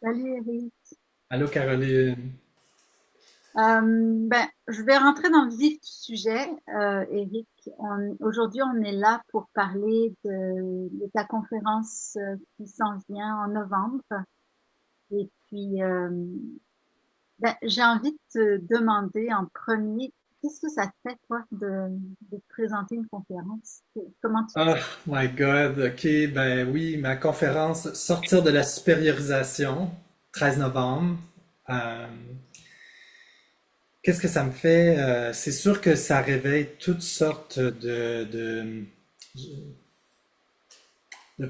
Salut Eric. Allô Caroline. Je vais rentrer dans le vif du sujet, Eric. Aujourd'hui, on est là pour parler de ta conférence qui s'en vient en novembre. Et puis, j'ai envie de te demander en premier, qu'est-ce que ça te fait, toi, de te présenter une conférence? Comment tu te Oh sens? my God, ok, ben oui, ma conférence Sortir de la supériorisation, 13 novembre. Euh, Qu'est-ce que ça me fait? C'est sûr que ça réveille toutes sortes de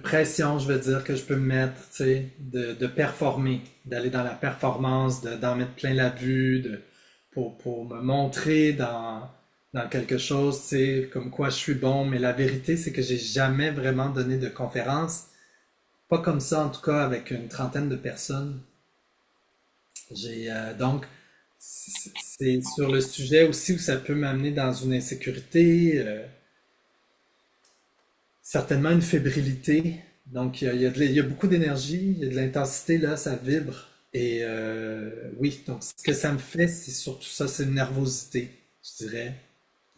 pression, je veux dire, que je peux me mettre, tu sais, de performer, d'aller dans la performance, d'en mettre plein la vue, pour me montrer dans quelque chose, tu sais, comme quoi je suis bon. Mais la vérité, c'est que j'ai jamais vraiment donné de conférence. Pas comme ça, en tout cas, avec une trentaine de personnes. Donc, c'est sur le sujet aussi où ça peut m'amener dans une insécurité, certainement une fébrilité. Donc, il y a beaucoup d'énergie, il y a de l'intensité là, ça vibre. Et oui, donc ce que ça me fait, c'est surtout ça, c'est une nervosité, je dirais,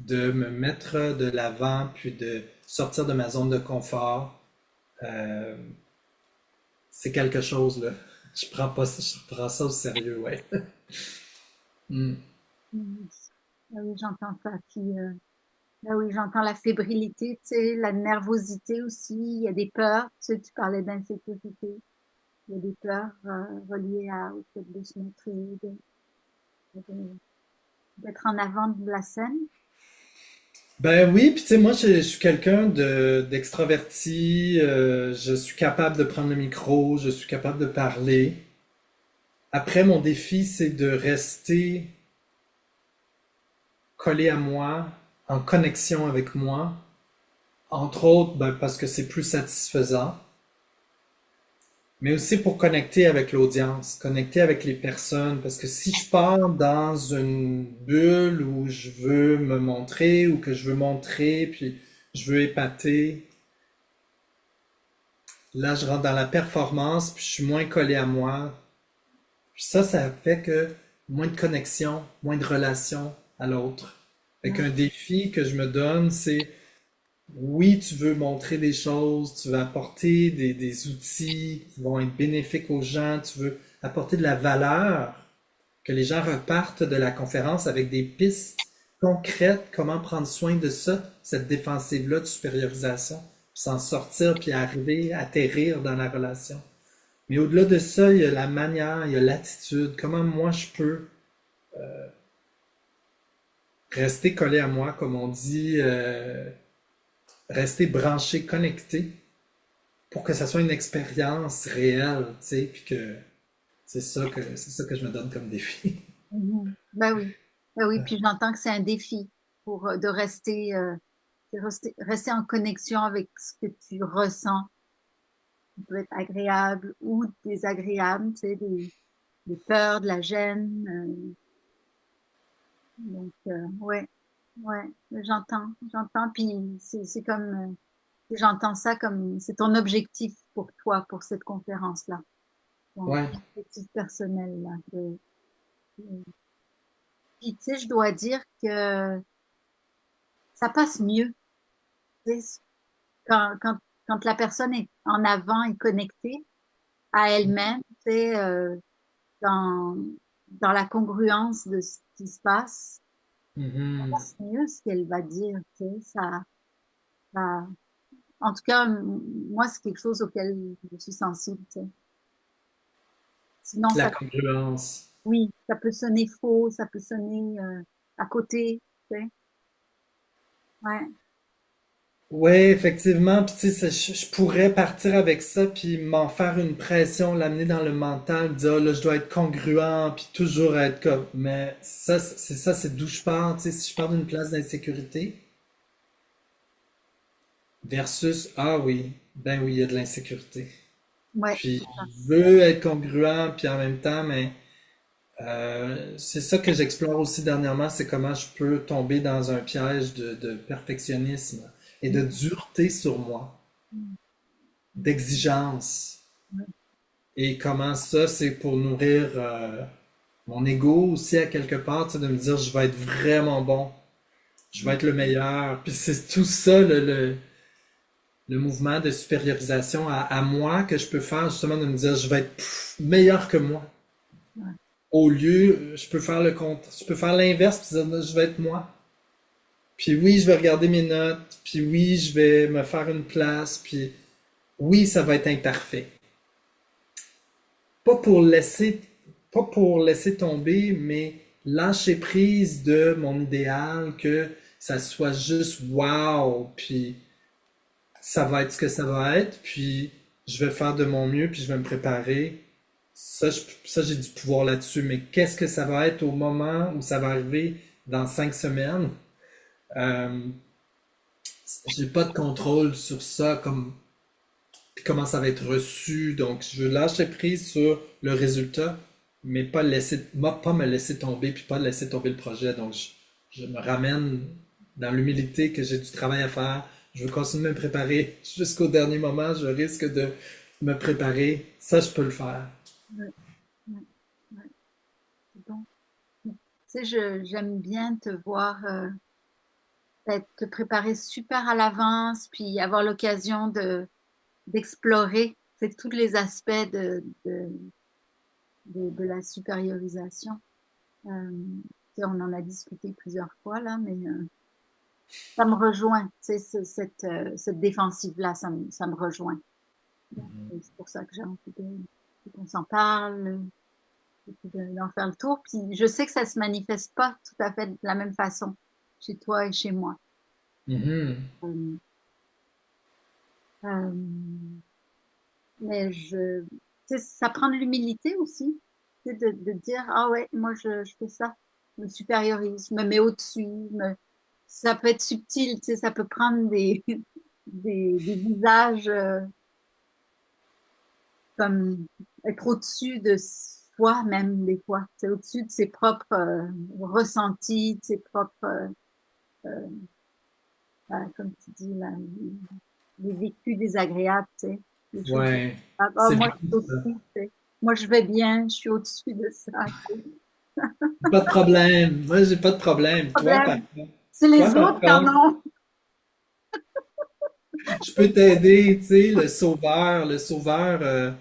de me mettre de l'avant, puis de sortir de ma zone de confort. Euh, c'est quelque chose là. Je prends ça au sérieux, ouais. Hmm. Oui, ah oui, j'entends ça. Puis, ah oui, j'entends la fébrilité, tu sais, la nervosité aussi. Il y a des peurs. Tu sais, tu parlais d'insécurité. Il y a des peurs reliées au fait de se montrer, de- d'être en avant de la scène. Ben oui, puis tu sais, moi je suis quelqu'un d'extraverti, je suis capable de prendre le micro, je suis capable de parler. Après, mon défi, c'est de rester collé à moi, en connexion avec moi, entre autres ben, parce que c'est plus satisfaisant, mais aussi pour connecter avec l'audience, connecter avec les personnes, parce que si je pars dans une bulle où je veux me montrer ou que je veux montrer, puis je veux épater, là je rentre dans la performance, puis je suis moins collé à moi. Puis ça fait que moins de connexion, moins de relation à l'autre. Fait Ouais, qu'un défi que je me donne, c'est oui, tu veux montrer des choses, tu veux apporter des outils qui vont être bénéfiques aux gens, tu veux apporter de la valeur, que les gens repartent de la conférence avec des pistes concrètes, comment prendre soin de ça, cette défensive-là de supériorisation, puis s'en sortir, puis arriver à atterrir dans la relation. Mais au-delà de ça, il y a la manière, il y a l'attitude, comment moi je peux rester collé à moi, comme on dit, rester branché, connecté, pour que ça soit une expérience réelle, tu sais, puis que c'est ça que je me donne comme défi. mhm. Ben oui, puis j'entends que c'est un défi pour de rester en connexion avec ce que tu ressens, qui peut être agréable ou désagréable, tu sais, des peurs, de la gêne. Donc, ouais, ouais, j'entends. Puis c'est comme, j'entends ça comme, c'est ton objectif pour toi, pour cette conférence-là, ton Ouais. objectif personnel, là. Puis, tu sais, je dois dire que ça passe mieux, tu sais, quand la personne est en avant et connectée à elle-même, tu sais, dans, dans la congruence de ce qui se passe, ça Mhm. passe mieux ce qu'elle va dire, tu sais, ça, en tout cas, moi, c'est quelque chose auquel je suis sensible, tu sais. Sinon, La ça, congruence. oui, ça peut sonner faux, ça peut sonner à côté, tu sais. Ouais. Ouais, effectivement, puis tu sais, je pourrais partir avec ça, puis m'en faire une pression, l'amener dans le mental, dire, ah, là, je dois être congruent, puis toujours être comme, mais ça, c'est d'où je pars, tu sais, si je pars d'une place d'insécurité, versus, ah oui, ben oui, il y a de l'insécurité. Ouais. Puis, je veux être congruent, puis en même temps, mais c'est ça que j'explore aussi dernièrement, c'est comment je peux tomber dans un piège de perfectionnisme et de dureté sur moi, Mm. d'exigence. Et comment ça, c'est pour nourrir mon ego aussi à quelque part, tu sais, de me dire je vais être vraiment bon, je vais être le meilleur. Puis c'est tout ça le mouvement de supériorisation à moi que je peux faire justement de me dire je vais être meilleur que moi. Ouais. Au lieu, je peux faire le contre, je peux faire l'inverse puis dire je vais être moi. Puis oui, je vais regarder mes notes, puis oui, je vais me faire une place, puis oui, ça va être imparfait. Pas pour laisser, pas pour laisser tomber, mais lâcher prise de mon idéal, que ça soit juste wow, puis ça va être ce que ça va être, puis je vais faire de mon mieux, puis je vais me préparer. Ça j'ai du pouvoir là-dessus, mais qu'est-ce que ça va être au moment où ça va arriver dans 5 semaines? Euh, j'ai pas de contrôle sur ça, comme puis comment ça va être reçu. Donc, je veux lâcher prise sur le résultat, mais pas me laisser tomber, puis pas laisser tomber le projet. Donc, je me ramène dans l'humilité que j'ai du travail à faire. Je veux continuer de me préparer jusqu'au dernier moment. Je risque de me préparer. Ça, je peux le faire. Ouais, ouais, ouais, c'est bon. Tu sais, j'aime bien te voir te préparer super à l'avance, puis avoir l'occasion d'explorer tous les aspects de la supériorisation. Euh, tu sais, on en a discuté plusieurs fois là, mais ça me rejoint. Tu sais, cette défensive-là, ça me rejoint. Et c'est pour ça que j'ai envie qu'on s'en parle, et puis d'en faire le tour. Puis je sais que ça se manifeste pas tout à fait de la même façon chez toi et chez moi. Mhm. Euh, euh, mais tu sais, ça prend de l'humilité aussi, tu sais, de dire, ah ouais, moi je fais ça, je me supériorise, je me mets au-dessus, ça peut être subtil, tu sais, ça peut prendre des visages comme être au-dessus de soi même des fois, c'est au-dessus de ses propres ressentis, de ses propres, comme tu dis, là, les vécus désagréables, tu sais, les choses. Ouais, Ah, c'est moi, je beaucoup suis ça. au-dessus, tu sais. Moi, je vais bien, je suis au-dessus de ça. Pas de problème. Moi, j'ai pas de problème. Problème, c'est les Par autres qui en contre, ont. je peux t'aider, tu sais, le sauveur,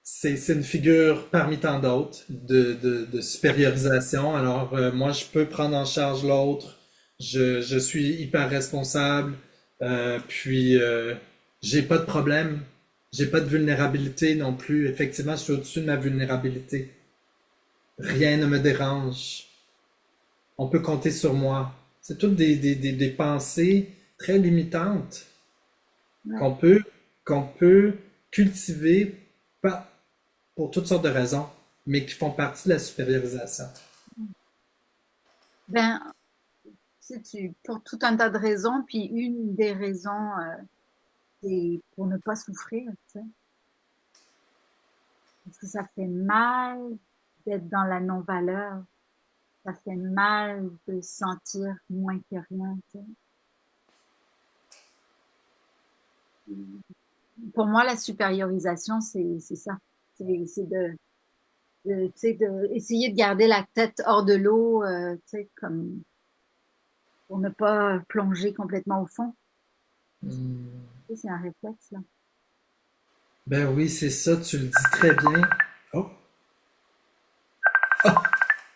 c'est une figure parmi tant d'autres de supériorisation. Alors, moi, je peux prendre en charge l'autre. Je suis hyper responsable. Puis, j'ai pas de problème. J'ai pas de vulnérabilité non plus. Effectivement, je suis au-dessus de ma vulnérabilité. Rien ne me dérange. On peut compter sur moi. C'est toutes des pensées très limitantes Ouais. qu'on peut, qu'on peut cultiver pas, pour toutes sortes de raisons, mais qui font partie de la supériorisation. Ben, tu sais, pour tout un tas de raisons, puis une des raisons, c'est pour ne pas souffrir, tu sais. Parce que ça fait mal d'être dans la non-valeur. Ça fait mal de se sentir moins que rien, tu sais. Pour moi, la supériorisation, c'est ça. C'est tu sais, essayer de garder la tête hors de l'eau, tu sais, comme pour ne pas plonger complètement au fond. Hmm. Tu sais, c'est un réflexe, là. Ben oui, c'est ça, tu le dis très bien. Oh,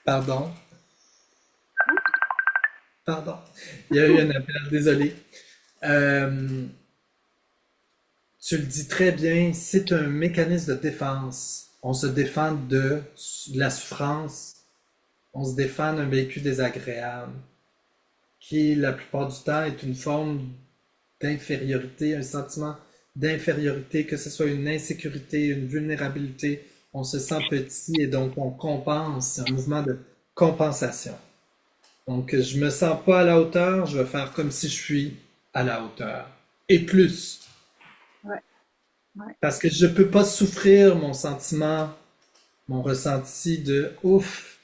pardon, pardon. Il y a eu un appel, désolé. Euh, Tu le dis très bien, c'est un mécanisme de défense. On se défend de la souffrance, on se défend d'un vécu désagréable, qui la plupart du temps est une forme d'infériorité, un sentiment d'infériorité, que ce soit une insécurité, une vulnérabilité. On se sent petit et donc on compense, c'est un mouvement de compensation. Donc je me sens pas à la hauteur, je vais faire comme si je suis à la hauteur. Et plus. Ouais, ouais, Parce que je peux pas souffrir mon sentiment, mon ressenti de ouf,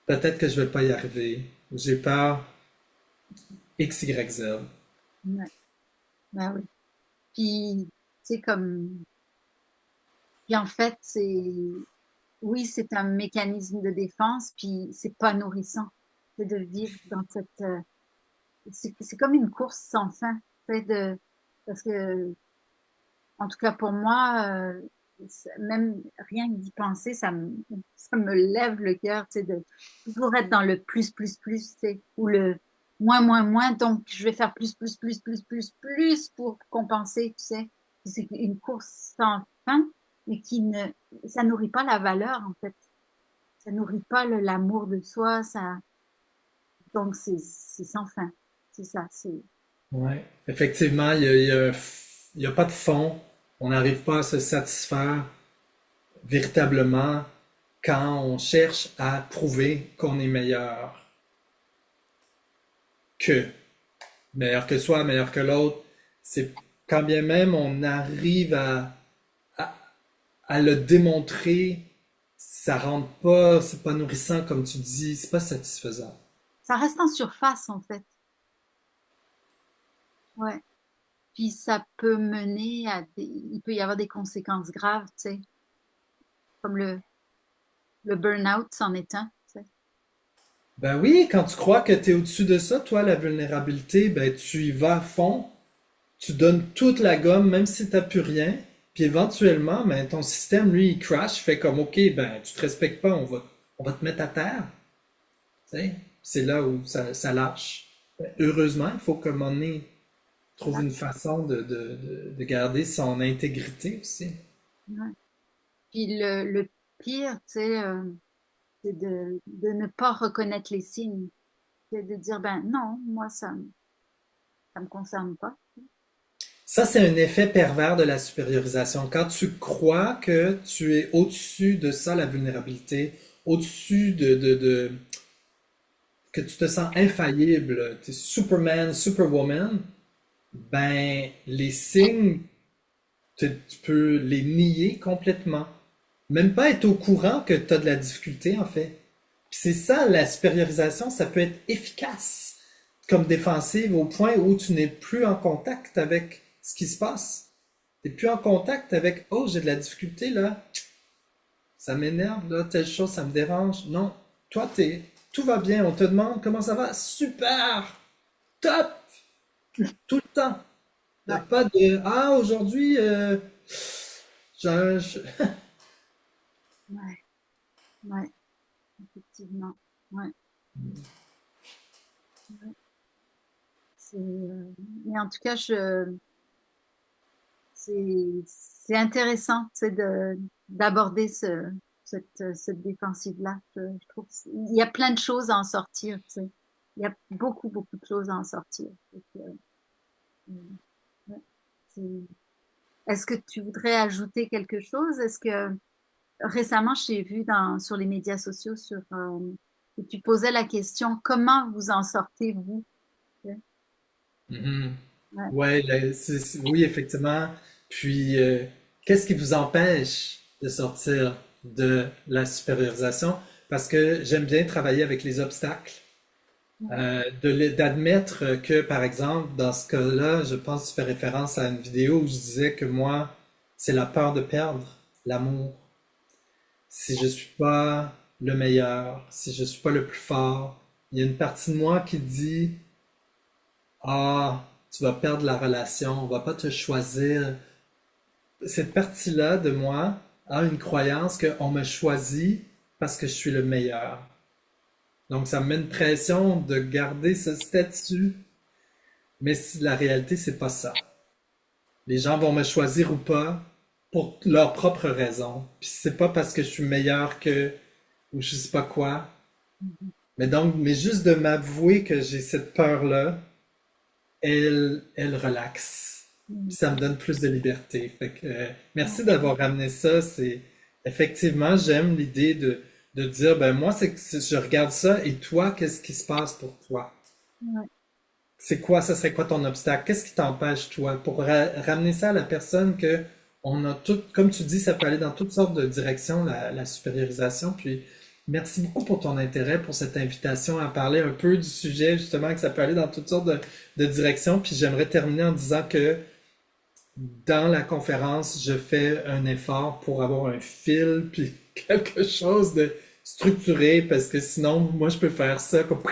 peut-être que je vais pas y arriver. J'ai peur X, Y, Z. ouais. Ben oui. Puis, tu sais, comme Puis en fait, oui, c'est un mécanisme de défense, puis c'est pas nourrissant. C'est de vivre dans c'est comme une course sans fin. Parce que, en tout cas pour moi, même rien que d'y penser, ça me lève le cœur, de toujours être dans le plus, ou le moins, donc je vais faire plus pour compenser. C'est une course sans fin, mais ça nourrit pas la valeur, en fait. Ça nourrit pas l'amour de soi, donc c'est sans fin. C'est ça, Ouais. Effectivement, il y a pas de fond. On n'arrive pas à se satisfaire véritablement quand on cherche à prouver qu'on est que, meilleur que soi, meilleur que l'autre. C'est quand bien même on arrive à, à le démontrer, ça rentre pas, c'est pas nourrissant comme tu dis, c'est pas satisfaisant. ça reste en surface, en fait. Ouais. Puis ça peut mener il peut y avoir des conséquences graves, comme le burn-out c'en est un. Ben oui, quand tu crois que tu es au-dessus de ça, toi, la vulnérabilité, ben tu y vas à fond, tu donnes toute la gomme, même si t'as plus rien, puis éventuellement, ben, ton système, lui, il crash, fait comme, OK, ben, tu te respectes pas, on va te mettre à terre. Tu sais, c'est là où ça lâche. Ben, heureusement, il faut qu'à un moment donné, trouve Ouais, une façon de garder son intégrité aussi. ouais. Puis le pire, c'est de ne pas reconnaître les signes. C'est de dire, ben non, moi, ça me concerne pas. Ça, c'est un effet pervers de la supériorisation. Quand tu crois que tu es au-dessus de ça, la vulnérabilité, au-dessus que tu te sens infaillible, tu es Superman, Superwoman, ben, les signes, tu peux les nier complètement. Même pas être au courant que tu as de la difficulté, en fait. Puis c'est ça, la supériorisation, ça peut être efficace comme défensive au point où tu n'es plus en contact avec ce qui se passe. Tu n'es plus en contact avec, oh, j'ai de la difficulté là, ça m'énerve, là, telle chose, ça me dérange. Non, toi, tout va bien, on te demande comment ça va. Super! Top! Tout le temps. Il n'y a Ouais, pas de, ah, aujourd'hui, je- ouais, ouais, effectivement. Ouais, ouais. Mais en tout cas, c'est intéressant, d'aborder cette défensive-là. Je trouve il y a plein de choses à en sortir, tu sais. Il y a beaucoup de choses à en sortir. Ouais, c'est- Est-ce que tu voudrais ajouter quelque chose? Est-ce que récemment, j'ai vu sur les médias sociaux que tu posais la question, comment vous en sortez-vous? Mhm. Ouais, Ouais, oui, effectivement. Puis, qu'est-ce qui vous empêche de sortir de la supériorisation? Parce que j'aime bien travailler avec les obstacles. ouais, D'admettre que, par exemple, dans ce cas-là, je pense que tu fais référence à une vidéo où je disais que moi, c'est la peur de perdre l'amour. Si je suis pas le meilleur, si je suis pas le plus fort, il y a une partie de moi qui dit, ah, tu vas perdre la relation, on va pas te choisir. Cette partie-là de moi a une croyance qu'on me choisit parce que je suis le meilleur. Donc ça me met une pression de garder ce statut, mais la réalité, c'est pas ça. Les gens vont me choisir ou pas pour leurs propres raisons. Puis c'est pas parce que je suis meilleur que ou je sais pas quoi. Mais donc, mais juste de m'avouer que j'ai cette peur-là, elle relaxe. Puis ça me donne plus de liberté. Fait que, merci d'avoir ramené ça. C'est effectivement, j'aime l'idée de dire, ben moi, je regarde ça et toi, qu'est-ce qui se passe pour toi? ouais, C'est quoi, ça serait quoi ton obstacle? Qu'est-ce qui t'empêche, toi? Pour ramener ça à la personne que on a tout, comme tu dis, ça peut aller dans toutes sortes de directions, la supériorisation. Puis, merci beaucoup pour ton intérêt, pour cette invitation à parler un peu du sujet, justement, que ça peut aller dans toutes sortes de directions. Puis, j'aimerais terminer en disant que dans la conférence, je fais un effort pour avoir un fil puis quelque chose de structuré parce que sinon, moi, je peux faire ça comme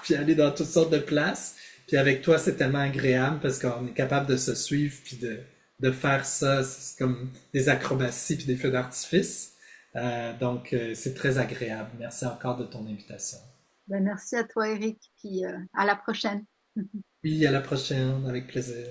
puis aller dans toutes sortes de places. Puis avec toi, c'est tellement agréable parce qu'on est capable de se suivre puis de faire ça. C'est comme des acrobaties puis des feux d'artifice. Donc, c'est très agréable. Merci encore de ton invitation. Ben, merci à toi, Eric, puis à la prochaine. Oui, à la prochaine, avec plaisir.